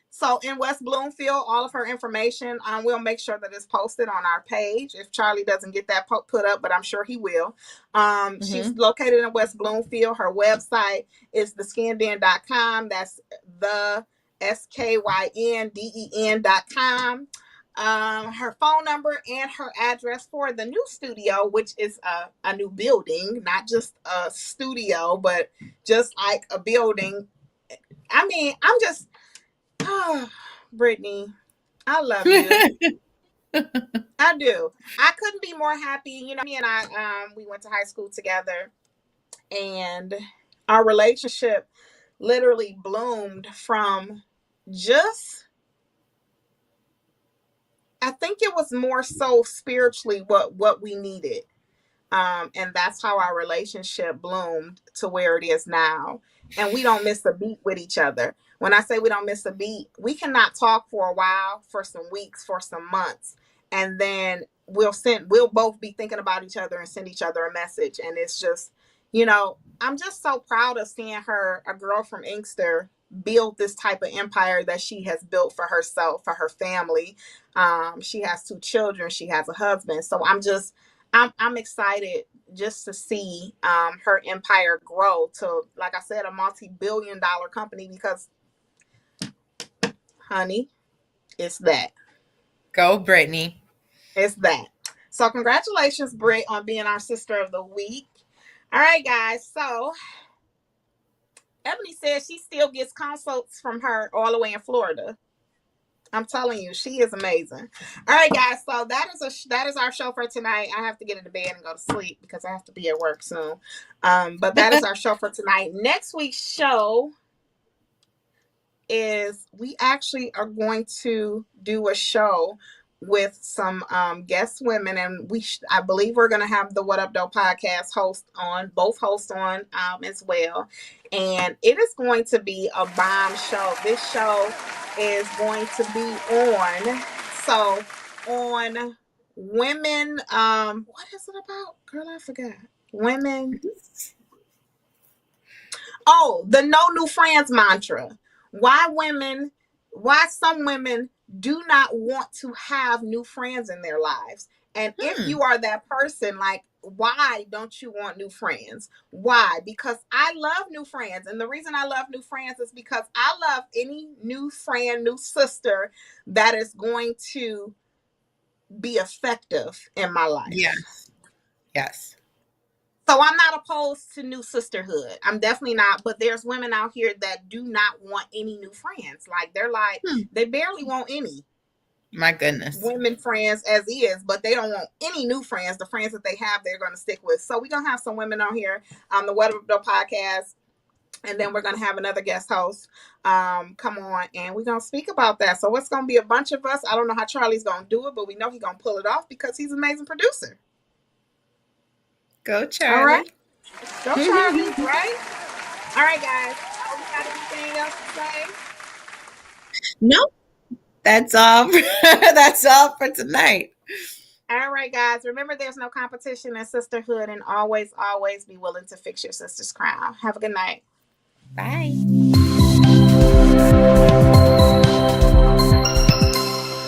So in West Bloomfield, all of her information, we'll make sure that it's posted on our page if Charlie doesn't get that put up, but I'm sure he will. She's located in West Bloomfield. Her website is theskinDen.com. That's the SKYNDEN.com. Her phone number and her address for the new studio, which is a new building, not just a studio, but just like a building. I mean, I'm just... Oh, Brittany, I love you. I do. I couldn't be more happy. Me and I, we went to high school together, and our relationship literally bloomed from I think it was more so spiritually what we needed. And that's how our relationship bloomed to where it is now. And we don't miss a beat with each other. When I say we don't miss a beat, we cannot talk for a while, for some weeks, for some months. And then we'll both be thinking about each other and send each other a message. And it's just, I'm just so proud of seeing her, a girl from Inkster, build this type of empire that she has built for herself, for her family. She has 2 children. She has a husband. So I'm excited just to see her empire grow to, like I said, a multi-billion-dollar company, because, honey, it's that. Go, Brittany. It's that. So congratulations, Britt, on being our Sister of the Week. All right, guys. So Ebony says she still gets consults from her all the way in Florida. I'm telling you, she is amazing. All right, guys. So that is our show for tonight. I have to get into bed and go to sleep because I have to be at work soon. But that is our show for tonight. Next week's show is, we actually are going to do a show with some guest women, and I believe we're going to have the What Up Doe podcast both hosts on as well, and it is going to be a bomb show. This show is going to be on women. What is it about, girl? I forgot. Women. Oh, the no new friends mantra. Why some women do not want to have new friends in their lives. And if you are that person, like, why don't you want new friends? Why? Because I love new friends. And the reason I love new friends is because I love any new friend, new sister that is going to be effective in my life. Yes. So I'm not opposed to new sisterhood. I'm definitely not. But there's women out here that do not want any new friends. Like, they're like, they barely want any. My goodness. Women friends as is, but they don't want any new friends. The friends that they have, they're going to stick with. So we're going to have some women on here on the What Up Doe podcast. And then we're going to have another guest host come on, and we're going to speak about that. So it's going to be a bunch of us. I don't know how Charlie's going to do it, but we know he's going to pull it off because he's an amazing producer. Go, Charlie. All right. Go, Charlie. Right? All right, guys. We got anything else to say? Nope. That's all. That's all for tonight. All right, guys. Remember, there's no competition in sisterhood, and always, always be willing to fix your sister's crown. Have a good night. Bye.